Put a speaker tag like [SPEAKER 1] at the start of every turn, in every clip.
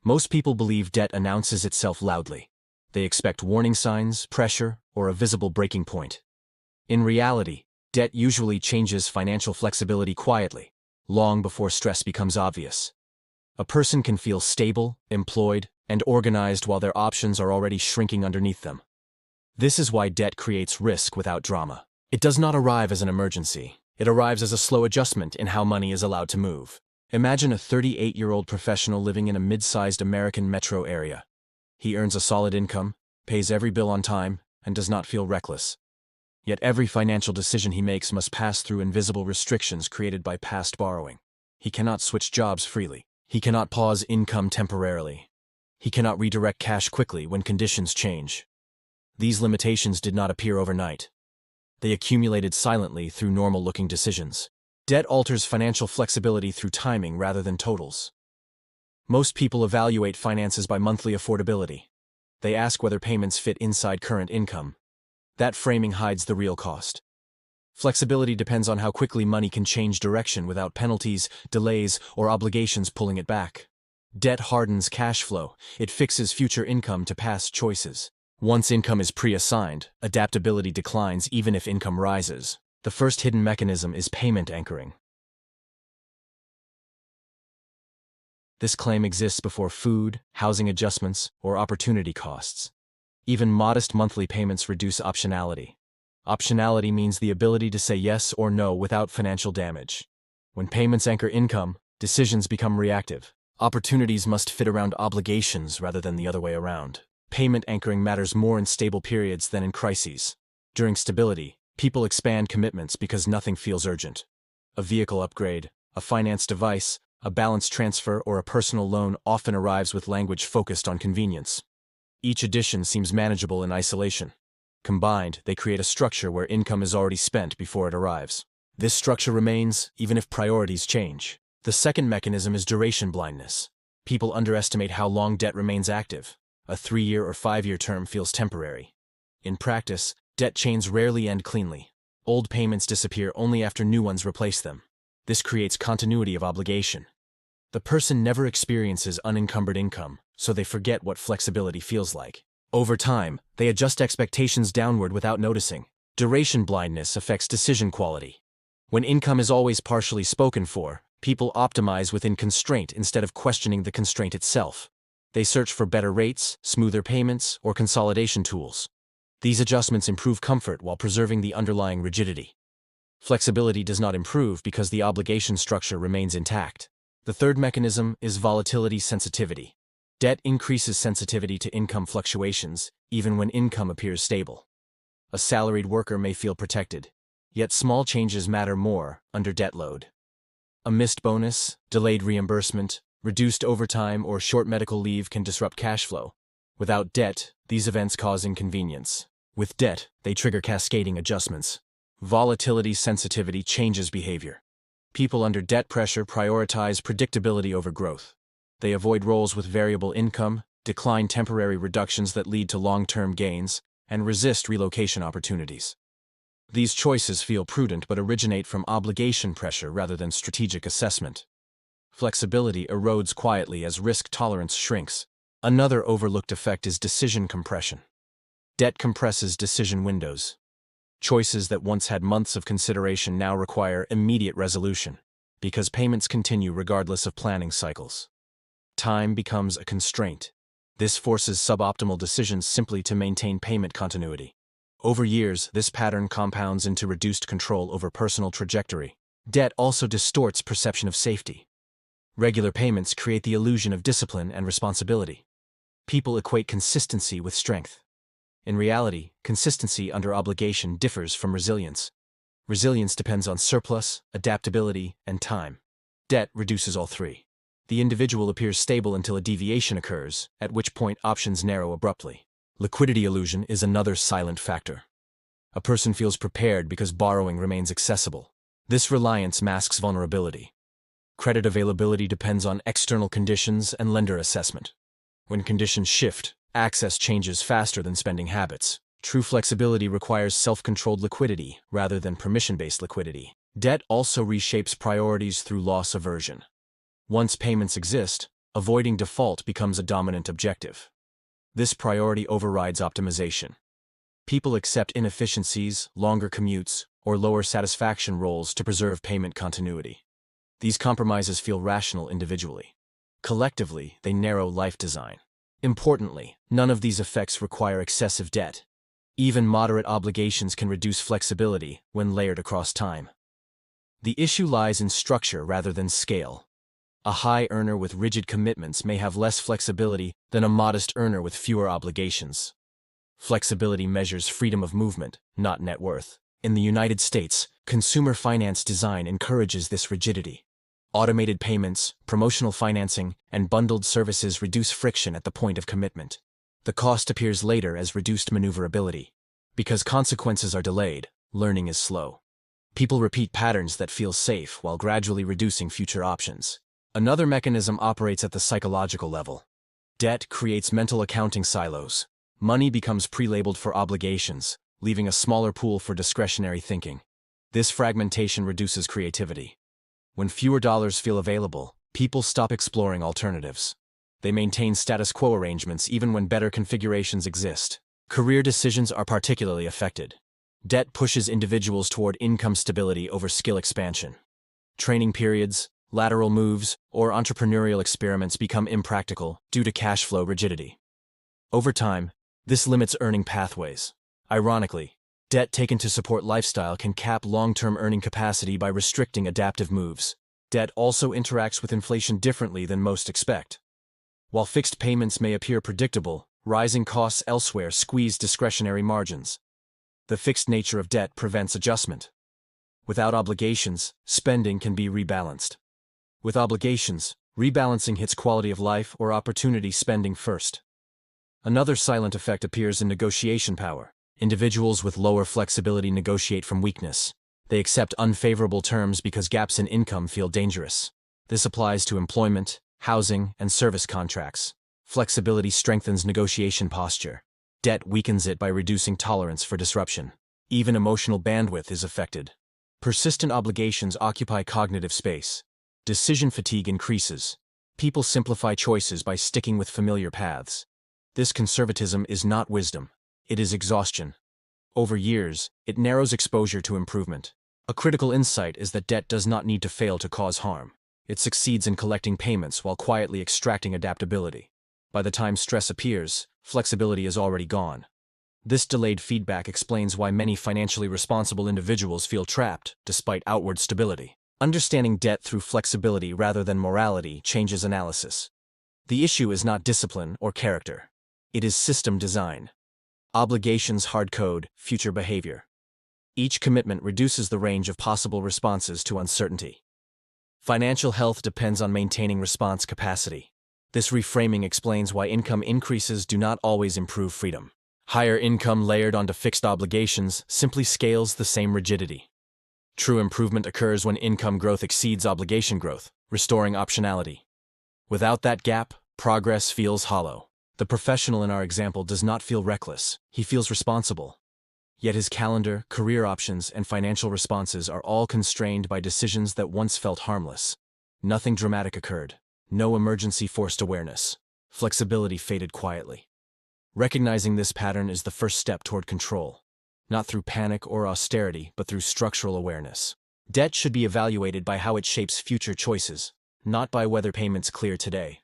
[SPEAKER 1] Most people believe debt announces itself loudly. They expect warning signs, pressure, or a visible breaking point. In reality, debt usually changes financial flexibility quietly, long before stress becomes obvious. A person can feel stable, employed, and organized while their options are already shrinking underneath them. This is why debt creates risk without drama. It does not arrive as an emergency. It arrives as a slow adjustment in how money is allowed to move. Imagine a 38-year-old professional living in a mid-sized American metro area. He earns a solid income, pays every bill on time, and does not feel reckless. Yet every financial decision he makes must pass through invisible restrictions created by past borrowing. He cannot switch jobs freely. He cannot pause income temporarily. He cannot redirect cash quickly when conditions change. These limitations did not appear overnight. They accumulated silently through normal-looking decisions. Debt alters financial flexibility through timing rather than totals. Most people evaluate finances by monthly affordability. They ask whether payments fit inside current income. That framing hides the real cost. Flexibility depends on how quickly money can change direction without penalties, delays, or obligations pulling it back. Debt hardens cash flow. It fixes future income to past choices. Once income is pre-assigned, adaptability declines even if income rises. The first hidden mechanism is payment anchoring. This claim exists before food, housing adjustments, or opportunity costs. Even modest monthly payments reduce optionality. Optionality means the ability to say yes or no without financial damage. When payments anchor income, decisions become reactive. Opportunities must fit around obligations rather than the other way around. Payment anchoring matters more in stable periods than in crises. During stability, people expand commitments because nothing feels urgent. A vehicle upgrade, a finance device, a balance transfer, or a personal loan often arrives with language focused on convenience. Each addition seems manageable in isolation. Combined, they create a structure where income is already spent before it arrives. This structure remains even if priorities change. The second mechanism is duration blindness. People underestimate how long debt remains active. A 3-year or 5-year term feels temporary. In practice, debt chains rarely end cleanly. Old payments disappear only after new ones replace them. This creates continuity of obligation. The person never experiences unencumbered income, so they forget what flexibility feels like. Over time, they adjust expectations downward without noticing. Duration blindness affects decision quality. When income is always partially spoken for, people optimize within constraint instead of questioning the constraint itself. They search for better rates, smoother payments, or consolidation tools. These adjustments improve comfort while preserving the underlying rigidity. Flexibility does not improve because the obligation structure remains intact. The third mechanism is volatility sensitivity. Debt increases sensitivity to income fluctuations, even when income appears stable. A salaried worker may feel protected, yet small changes matter more under debt load. A missed bonus, delayed reimbursement, reduced overtime, or short medical leave can disrupt cash flow. Without debt, these events cause inconvenience. With debt, they trigger cascading adjustments. Volatility sensitivity changes behavior. People under debt pressure prioritize predictability over growth. They avoid roles with variable income, decline temporary reductions that lead to long-term gains, and resist relocation opportunities. These choices feel prudent but originate from obligation pressure rather than strategic assessment. Flexibility erodes quietly as risk tolerance shrinks. Another overlooked effect is decision compression. Debt compresses decision windows. Choices that once had months of consideration now require immediate resolution, because payments continue regardless of planning cycles. Time becomes a constraint. This forces suboptimal decisions simply to maintain payment continuity. Over years, this pattern compounds into reduced control over personal trajectory. Debt also distorts perception of safety. Regular payments create the illusion of discipline and responsibility. People equate consistency with strength. In reality, consistency under obligation differs from resilience. Resilience depends on surplus, adaptability, and time. Debt reduces all three. The individual appears stable until a deviation occurs, at which point options narrow abruptly. Liquidity illusion is another silent factor. A person feels prepared because borrowing remains accessible. This reliance masks vulnerability. Credit availability depends on external conditions and lender assessment. When conditions shift, access changes faster than spending habits. True flexibility requires self-controlled liquidity rather than permission-based liquidity. Debt also reshapes priorities through loss aversion. Once payments exist, Avoiding default becomes a dominant objective. This priority overrides optimization. People accept inefficiencies, longer commutes, or lower satisfaction roles to preserve payment continuity. These compromises feel rational individually. Collectively, they narrow life design. Importantly, none of these effects require excessive debt. Even moderate obligations can reduce flexibility when layered across time. The issue lies in structure rather than scale. A high earner with rigid commitments may have less flexibility than a modest earner with fewer obligations. Flexibility measures freedom of movement, not net worth. In the United States, consumer finance design encourages this rigidity. Automated payments, promotional financing, and bundled services reduce friction at the point of commitment. The cost appears later as reduced maneuverability. Because consequences are delayed, learning is slow. People repeat patterns that feel safe while gradually reducing future options. Another mechanism operates at the psychological level. Debt creates mental accounting silos. Money becomes pre-labeled for obligations, leaving a smaller pool for discretionary thinking. This fragmentation reduces creativity. When fewer dollars feel available, people stop exploring alternatives. They maintain status quo arrangements even when better configurations exist. Career decisions are particularly affected. Debt pushes individuals toward income stability over skill expansion. Training periods, lateral moves, or entrepreneurial experiments become impractical due to cash flow rigidity. Over time, this limits earning pathways. Ironically, debt taken to support lifestyle can cap long-term earning capacity by restricting adaptive moves. Debt also interacts with inflation differently than most expect. While fixed payments may appear predictable, rising costs elsewhere squeeze discretionary margins. The fixed nature of debt prevents adjustment. Without obligations, spending can be rebalanced. With obligations, rebalancing hits quality of life or opportunity spending first. Another silent effect appears in negotiation power. Individuals with lower flexibility negotiate from weakness. They accept unfavorable terms because gaps in income feel dangerous. This applies to employment, housing, and service contracts. Flexibility strengthens negotiation posture. Debt weakens it by reducing tolerance for disruption. Even emotional bandwidth is affected. Persistent obligations occupy cognitive space. Decision fatigue increases. People simplify choices by sticking with familiar paths. This conservatism is not wisdom. It is exhaustion. Over years, it narrows exposure to improvement. A critical insight is that debt does not need to fail to cause harm. It succeeds in collecting payments while quietly extracting adaptability. By the time stress appears, flexibility is already gone. This delayed feedback explains why many financially responsible individuals feel trapped, despite outward stability. Understanding debt through flexibility rather than morality changes analysis. The issue is not discipline or character. It is system design. Obligations hard-code future behavior. Each commitment reduces the range of possible responses to uncertainty. Financial health depends on maintaining response capacity. This reframing explains why income increases do not always improve freedom. Higher income layered onto fixed obligations simply scales the same rigidity. True improvement occurs when income growth exceeds obligation growth, restoring optionality. Without that gap, progress feels hollow. The professional in our example does not feel reckless, he feels responsible. Yet his calendar, career options, and financial responses are all constrained by decisions that once felt harmless. Nothing dramatic occurred. No emergency forced awareness. Flexibility faded quietly. Recognizing this pattern is the first step toward control. Not through panic or austerity, but through structural awareness. Debt should be evaluated by how it shapes future choices, not by whether payments clear today.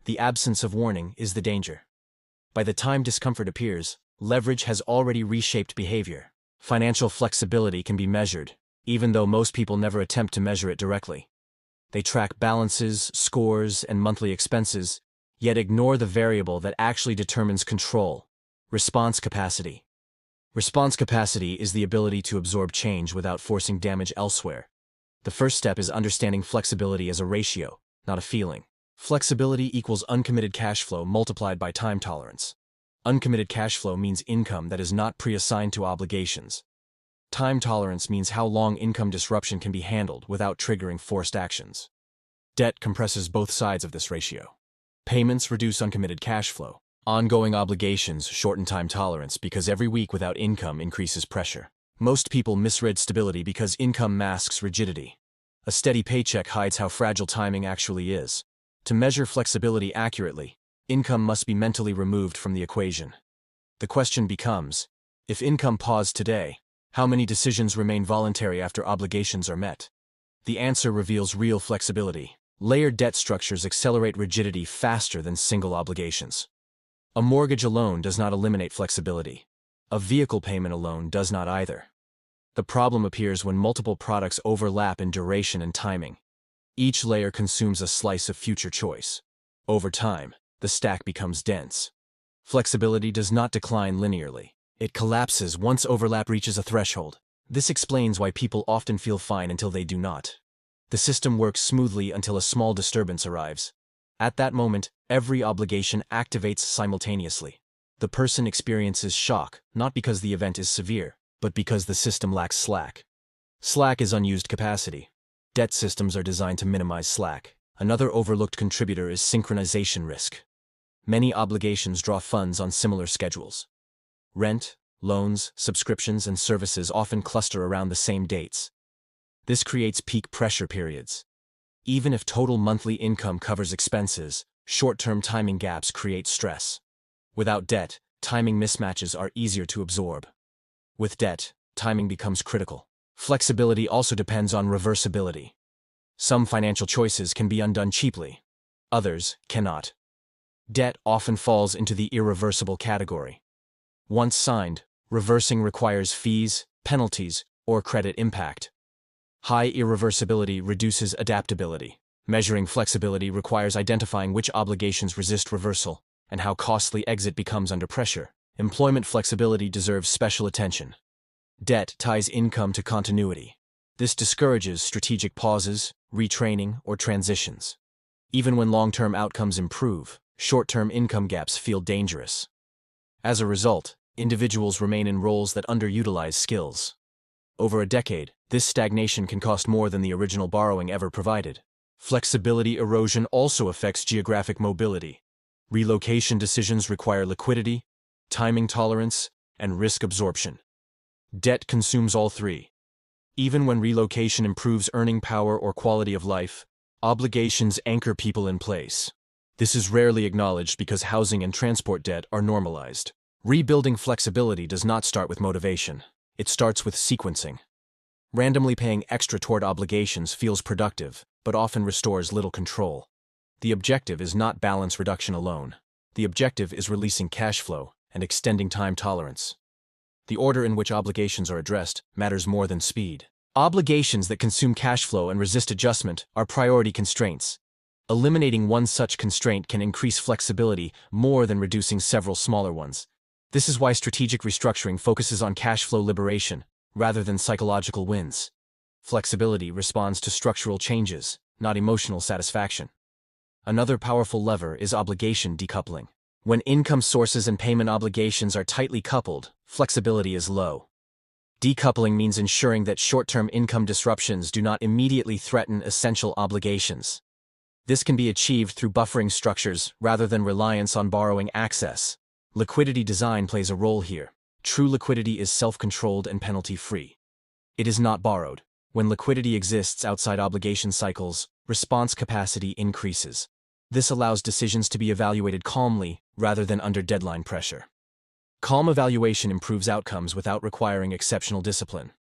[SPEAKER 1] The absence of warning is the danger. By the time discomfort appears, leverage has already reshaped behavior. Financial flexibility can be measured, even though most people never attempt to measure it directly. They track balances, scores, and monthly expenses, yet ignore the variable that actually determines control: response capacity. Response capacity is the ability to absorb change without forcing damage elsewhere. The first step is understanding flexibility as a ratio, not a feeling. Flexibility equals uncommitted cash flow multiplied by time tolerance. Uncommitted cash flow means income that is not pre-assigned to obligations. Time tolerance means how long income disruption can be handled without triggering forced actions. Debt compresses both sides of this ratio. Payments reduce uncommitted cash flow. Ongoing obligations shorten time tolerance because every week without income increases pressure. Most people misread stability because income masks rigidity. A steady paycheck hides how fragile timing actually is. To measure flexibility accurately, income must be mentally removed from the equation. The question becomes, if income paused today, how many decisions remain voluntary after obligations are met? The answer reveals real flexibility. Layered debt structures accelerate rigidity faster than single obligations. A mortgage alone does not eliminate flexibility. A vehicle payment alone does not either. The problem appears when multiple products overlap in duration and timing. Each layer consumes a slice of future choice. Over time, the stack becomes dense. Flexibility does not decline linearly. It collapses once overlap reaches a threshold. This explains why people often feel fine until they do not. The system works smoothly until a small disturbance arrives. At that moment, every obligation activates simultaneously. The person experiences shock, not because the event is severe, but because the system lacks slack. Slack is unused capacity. Debt systems are designed to minimize slack. Another overlooked contributor is synchronization risk. Many obligations draw funds on similar schedules. Rent, loans, subscriptions, and services often cluster around the same dates. This creates peak pressure periods. Even if total monthly income covers expenses, short-term timing gaps create stress. Without debt, timing mismatches are easier to absorb. With debt, timing becomes critical. Flexibility also depends on reversibility. Some financial choices can be undone cheaply. Others cannot. Debt often falls into the irreversible category. Once signed, reversing requires fees, penalties, or credit impact. High irreversibility reduces adaptability. Measuring flexibility requires identifying which obligations resist reversal and how costly exit becomes under pressure. Employment flexibility deserves special attention. Debt ties income to continuity. This discourages strategic pauses, retraining, or transitions. Even when long-term outcomes improve, short-term income gaps feel dangerous. As a result, individuals remain in roles that underutilize skills. Over a decade, this stagnation can cost more than the original borrowing ever provided. Flexibility erosion also affects geographic mobility. Relocation decisions require liquidity, timing tolerance, and risk absorption. Debt consumes all three. Even when relocation improves earning power or quality of life, obligations anchor people in place. This is rarely acknowledged because housing and transport debt are normalized. Rebuilding flexibility does not start with motivation. It starts with sequencing. Randomly paying extra toward obligations feels productive, but often restores little control. The objective is not balance reduction alone. The objective is releasing cash flow and extending time tolerance. The order in which obligations are addressed matters more than speed. Obligations that consume cash flow and resist adjustment are priority constraints. Eliminating one such constraint can increase flexibility more than reducing several smaller ones. This is why strategic restructuring focuses on cash flow liberation rather than psychological wins. Flexibility responds to structural changes, not emotional satisfaction. Another powerful lever is obligation decoupling. When income sources and payment obligations are tightly coupled, flexibility is low. Decoupling means ensuring that short-term income disruptions do not immediately threaten essential obligations. This can be achieved through buffering structures rather than reliance on borrowing access. Liquidity design plays a role here. True liquidity is self-controlled and penalty-free. It is not borrowed. When liquidity exists outside obligation cycles, response capacity increases. This allows decisions to be evaluated calmly rather than under deadline pressure. Calm evaluation improves outcomes without requiring exceptional discipline.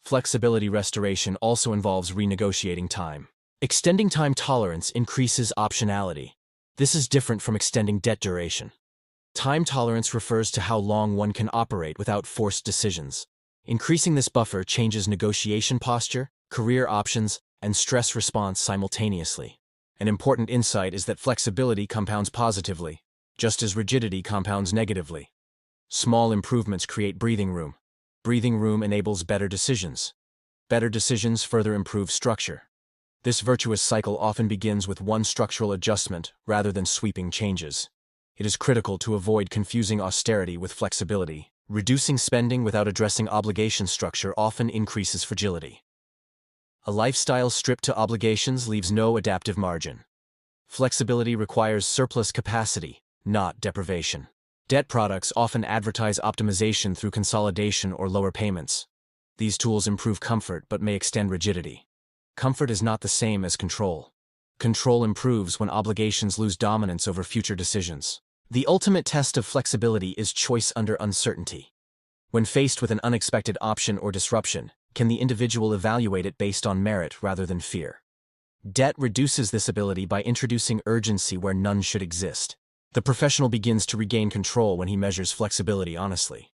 [SPEAKER 1] Flexibility restoration also involves renegotiating time. Extending time tolerance increases optionality. This is different from extending debt duration. Time tolerance refers to how long one can operate without forced decisions. Increasing this buffer changes negotiation posture, career options, and stress response simultaneously. An important insight is that flexibility compounds positively, just as rigidity compounds negatively. Small improvements create breathing room. Breathing room enables better decisions. Better decisions further improve structure. This virtuous cycle often begins with one structural adjustment rather than sweeping changes. It is critical to avoid confusing austerity with flexibility. Reducing spending without addressing obligation structure often increases fragility. A lifestyle stripped to obligations leaves no adaptive margin. Flexibility requires surplus capacity, not deprivation. Debt products often advertise optimization through consolidation or lower payments. These tools improve comfort but may extend rigidity. Comfort is not the same as control. Control improves when obligations lose dominance over future decisions. The ultimate test of flexibility is choice under uncertainty. When faced with an unexpected option or disruption, can the individual evaluate it based on merit rather than fear? Debt reduces this ability by introducing urgency where none should exist. The professional begins to regain control when he measures flexibility honestly.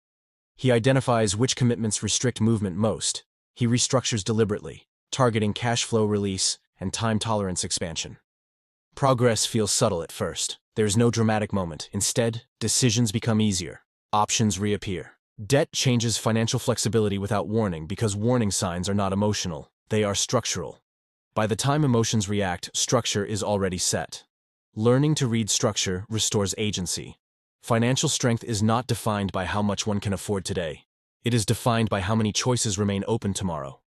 [SPEAKER 1] He identifies which commitments restrict movement most. He restructures deliberately, targeting cash flow release and time tolerance expansion. Progress feels subtle at first. There is no dramatic moment. Instead, decisions become easier. Options reappear. Debt changes financial flexibility without warning because warning signs are not emotional, they are structural. By the time emotions react, structure is already set. Learning to read structure restores agency. Financial strength is not defined by how much one can afford today. It is defined by how many choices remain open tomorrow.